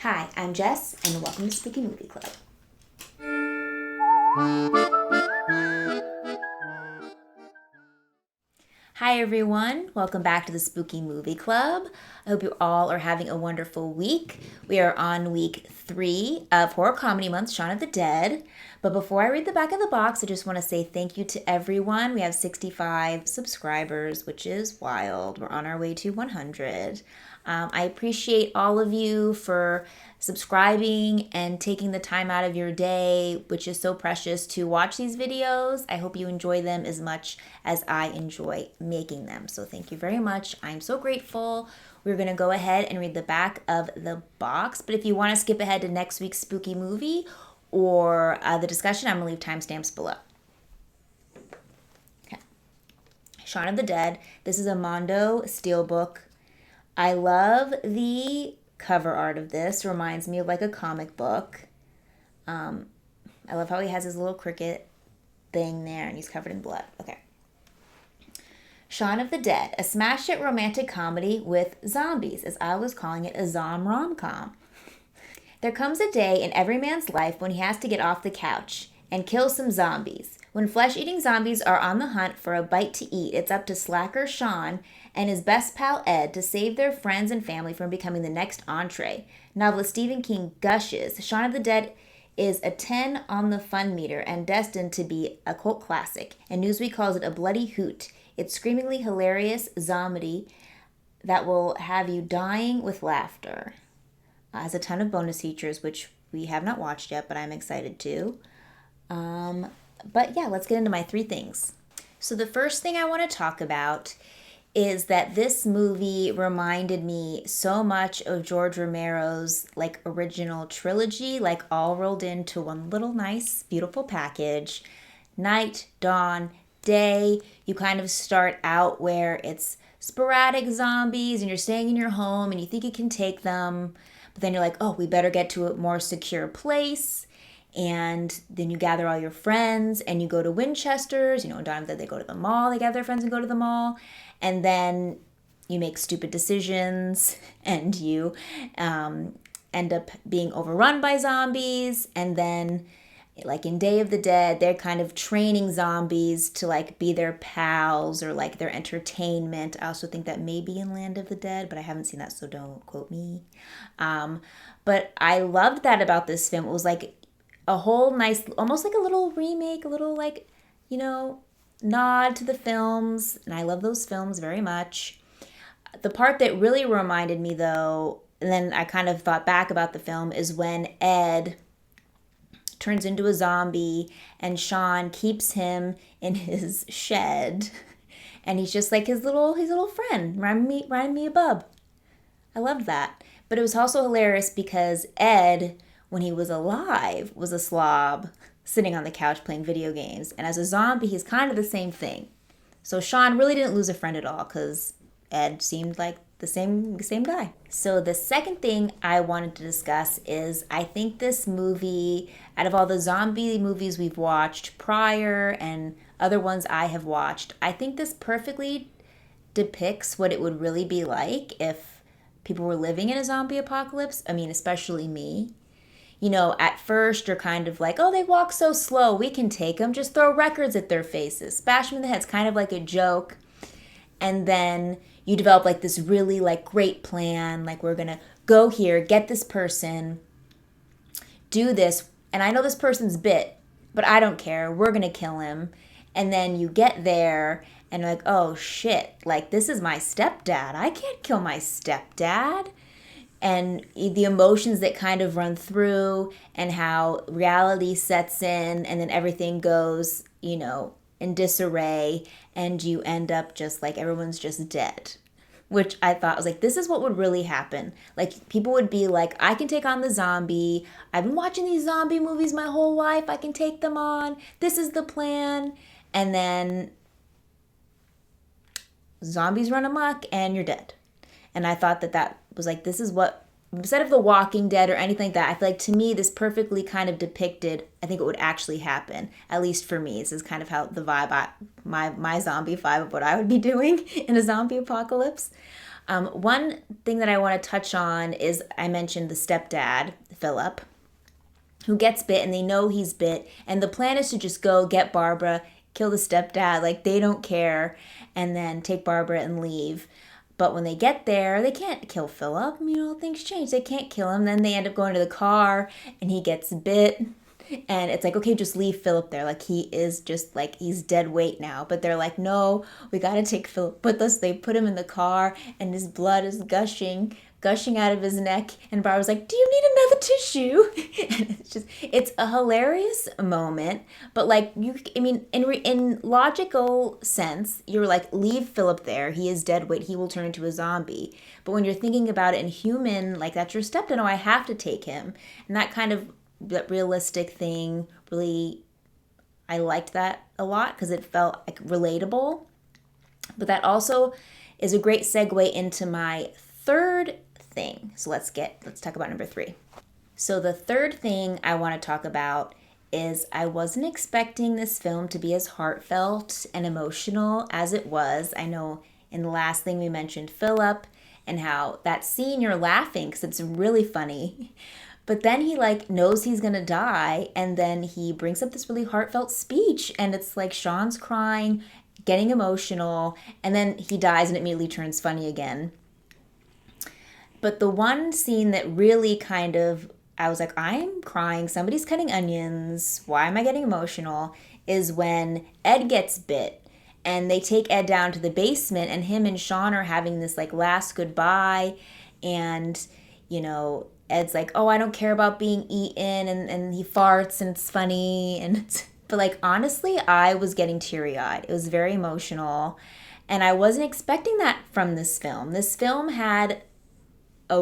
Hi, I'm Jess, and welcome to Spooky Movie Club. Hi everyone, welcome back to the Spooky Movie Club. I hope you all are having a wonderful week. We are on week 3 of Horror Comedy Month, Shaun of the Dead. But before I read the back of the box, I just want to say thank you to everyone. We have 65 subscribers, which is wild. We're on our way to 100. I appreciate all of you for subscribing and taking the time out of your day, which is so precious, to watch these videos. I hope you enjoy them as much as I enjoy making them. So thank you very much. I'm so grateful. We're going to go ahead and read the back of the box. But if you want to skip ahead to next week's spooky movie or the discussion, I'm going to leave timestamps below. Okay. Shaun of the Dead. This is a Mondo Steelbook. I love the cover art of this. Reminds me of like a comic book. I love how he has his little cricket thing there and he's covered in blood. Okay. Shaun of the Dead, a smash hit romantic comedy with zombies, as I was calling it, a Zom Rom-com. There comes a day in every man's life when he has to get off the couch and kill some zombies. When flesh-eating zombies are on the hunt for a bite to eat, it's up to slacker Shaun and his best pal Ed to save their friends and family from becoming the next entree. Novelist Stephen King gushes. Shaun of the Dead is a 10 on the fun meter and destined to be a cult classic, and Newsweek calls it a bloody hoot. It's screamingly hilarious zomedy that will have you dying with laughter. Has a ton of bonus features, which we have not watched yet, but I'm excited to. But yeah, let's get into my 3 things. So the first thing I want to talk about is that this movie reminded me so much of George Romero's like original trilogy, like all rolled into one little nice, beautiful package. Night, dawn, day. You kind of start out where it's sporadic zombies and you're staying in your home and you think you can take them, but then you're like, oh, we better get to a more secure place. And then you gather all your friends and you go to Winchester's. You know, in Dawn of the Dead, they go to the mall. They gather their friends and go to the mall. And then you make stupid decisions and you end up being overrun by zombies. And then, like in Day of the Dead, they're kind of training zombies to like be their pals or like their entertainment. I also think that may be in Land of the Dead, but I haven't seen that, so don't quote me. But I loved that about this film. It was like a whole nice, almost like a little remake, a little like, you know, nod to the films. And I love those films very much. The part that really reminded me though, and then I kind of thought back about the film, is when Ed turns into a zombie and Shaun keeps him in his shed. And he's just like his little friend. Remind me of Bub. I loved that. But it was also hilarious because Ed, when he was alive, was a slob sitting on the couch playing video games. And as a zombie, he's kind of the same thing. So Shaun really didn't lose a friend at all because Ed seemed like the same guy. So the second thing I wanted to discuss is I think this movie, out of all the zombie movies we've watched prior and other ones I have watched, I think this perfectly depicts what it would really be like if people were living in a zombie apocalypse. I mean, especially me. You know, at first you're kind of like, oh, they walk so slow, we can take them. Just throw records at their faces. Bash them in the head. It's kind of like a joke. And then you develop like this really like great plan. Like, we're going to go here, get this person, do this. And I know this person's bit, but I don't care. We're going to kill him. And then you get there and you're like, oh shit, like this is my stepdad. I can't kill my stepdad. And the emotions that kind of run through and how reality sets in and then everything goes, you know, in disarray and you end up just like everyone's just dead. Which I thought was like, this is what would really happen. Like people would be like, I can take on the zombie. I've been watching these zombie movies my whole life. I can take them on. This is the plan. And then zombies run amok and you're dead. And I thought that was like, this is what, instead of The Walking Dead or anything like that, I feel like to me this perfectly kind of depicted, I think it would actually happen, at least for me. This is kind of how the vibe, my zombie vibe of what I would be doing in a zombie apocalypse. One thing that I want to touch on is I mentioned the stepdad, Philip, who gets bit and they know he's bit. And the plan is to just go get Barbara, kill the stepdad. Like, they don't care. And then take Barbara and leave. But when they get there, they can't kill Philip. Things change. They can't kill him. Then they end up going to the car and he gets bit. And it's like, okay, just leave Philip there. Like, he is just like, he's dead weight now. But they're like, no, we got to take Philip with us. They put him in the car and his blood is gushing out of his neck. And Barbara's like, do you need another tissue? And it's a hilarious moment. But like, in logical sense, you're like, leave Philip there. He is dead weight. He will turn into a zombie. But when you're thinking about it in human, like, that's your stepdad. No, I have to take him. And that kind of that realistic thing, really, I liked that a lot because it felt like relatable. But that also is a great segue into my third thing. So let's talk about number 3. So the third thing I want to talk about is I wasn't expecting this film to be as heartfelt and emotional as it was. I know in the last thing we mentioned Philip and how that scene you're laughing because it's really funny. But then he like knows he's going to die and then he brings up this really heartfelt speech and it's like Shaun's crying, getting emotional, and then he dies and it immediately turns funny again. But the one scene that really kind of, I was like, I'm crying, somebody's cutting onions, why am I getting emotional, is when Ed gets bit and they take Ed down to the basement and him and Shaun are having this like last goodbye and, Ed's like, oh, I don't care about being eaten, and he farts, and it's funny, but like, honestly, I was getting teary-eyed. It was very emotional, and I wasn't expecting that from this film. This film had a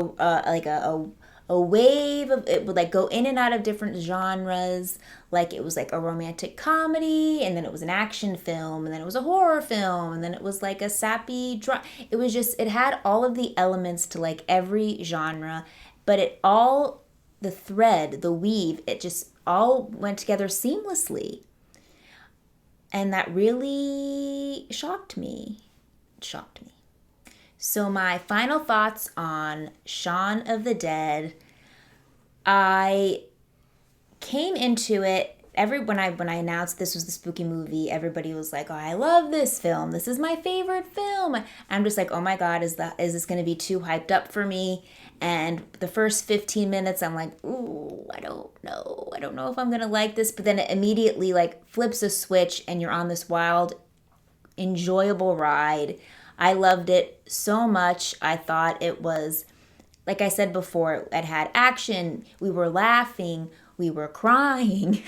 wave of, it would like go in and out of different genres. Like, it was like a romantic comedy, and then it was an action film, and then it was a horror film, and then it was like a sappy drama. It had all of the elements to like every genre. But the weave, it just all went together seamlessly. And that really shocked me. So my final thoughts on Shaun of the Dead, I came into it, when I announced this was the spooky movie, everybody was like, oh, I love this film. This is my favorite film. I'm just like, oh my God, is this going to be too hyped up for me? And the first 15 minutes, I'm like, ooh, I don't know. I don't know if I'm going to like this. But then it immediately like flips a switch and you're on this wild, enjoyable ride. I loved it so much. I thought it was, like I said before, it had action. We were laughing. We were crying.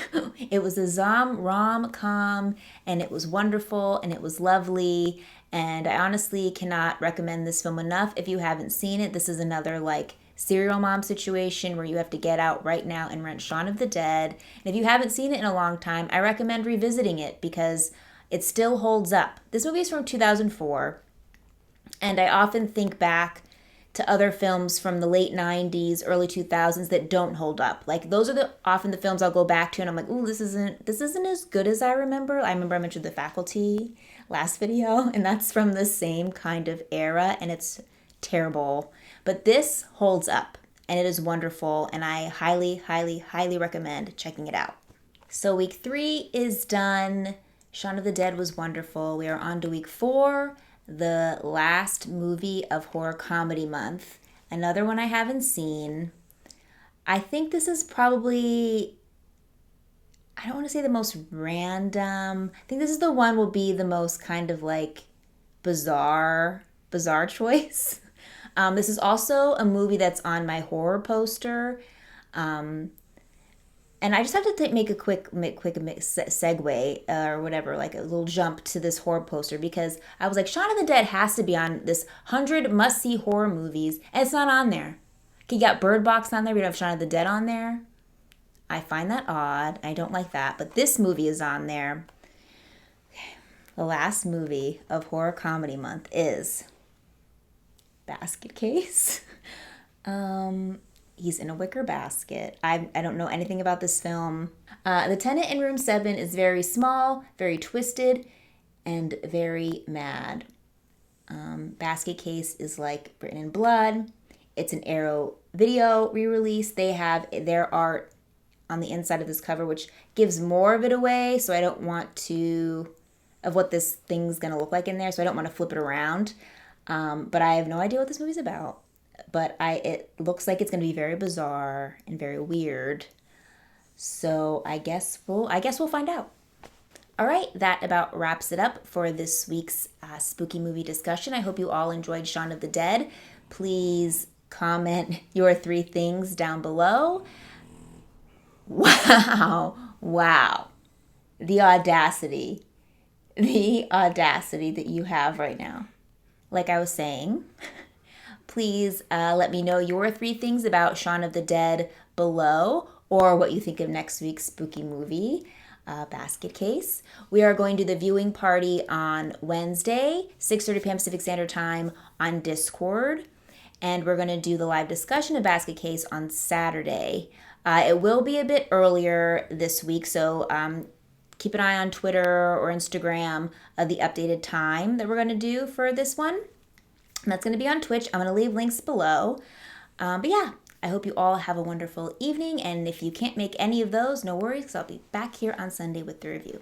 It was a Zom rom-com, and it was wonderful, and it was lovely. And I honestly cannot recommend this film enough. If you haven't seen it, this is another like serial mom situation where you have to get out right now and rent Shaun of the Dead. And if you haven't seen it in a long time, I recommend revisiting it because it still holds up. This movie is from 2004, and I often think back to other films from the late 90s, early 2000s that don't hold up. Like, those are often the films I'll go back to and I'm like, ooh, this isn't as good as I remember. I remember I mentioned The Faculty last video, and that's from the same kind of era, and it's terrible. But this holds up, and it is wonderful, and I highly, highly, highly recommend checking it out. So week 3 is done. Shaun of the Dead was wonderful. We are on to week 4. The last movie of horror comedy month. Another one I haven't seen. I think this is probably, I don't want to say the most random. I think this is the one will be the most kind of like bizarre choice. This is also a movie that's on my horror poster. And I just have to make a quick segue or whatever, like a little jump to this horror poster because I was like, Shaun of the Dead has to be on this 100 must-see horror movies, and it's not on there. You got Bird Box on there, we don't have Shaun of the Dead on there. I find that odd. I don't like that, but this movie is on there. The last movie of horror comedy month is Basket Case. He's in a wicker basket. I don't know anything about this film. The tenant in room 7 is very small, very twisted, and very mad. Basket Case is like written in blood. It's an Arrow video re-release. They have their art on the inside of this cover, which gives more of it away. So I don't want to, of what this thing's gonna look like in there. So I don't want to flip it around. But I have no idea what this movie's about. But it looks like it's gonna be very bizarre and very weird. So I guess we'll find out. All right, that about wraps it up for this week's spooky movie discussion. I hope you all enjoyed Shaun of the Dead. Please comment your 3 things down below. Wow. The audacity that you have right now. Like I was saying, please let me know your 3 things about Shaun of the Dead below, or what you think of next week's spooky movie. Basket Case. We are going to the viewing party on Wednesday, 6:30 p.m. Pacific Standard Time on Discord. And we're going to do the live discussion of Basket Case on Saturday. It will be a bit earlier this week, so keep an eye on Twitter or Instagram of the updated time that we're going to do for this one. And that's going to be on Twitch. I'm going to leave links below. But yeah, I hope you all have a wonderful evening, and if you can't make any of those, no worries, because I'll be back here on Sunday with the review.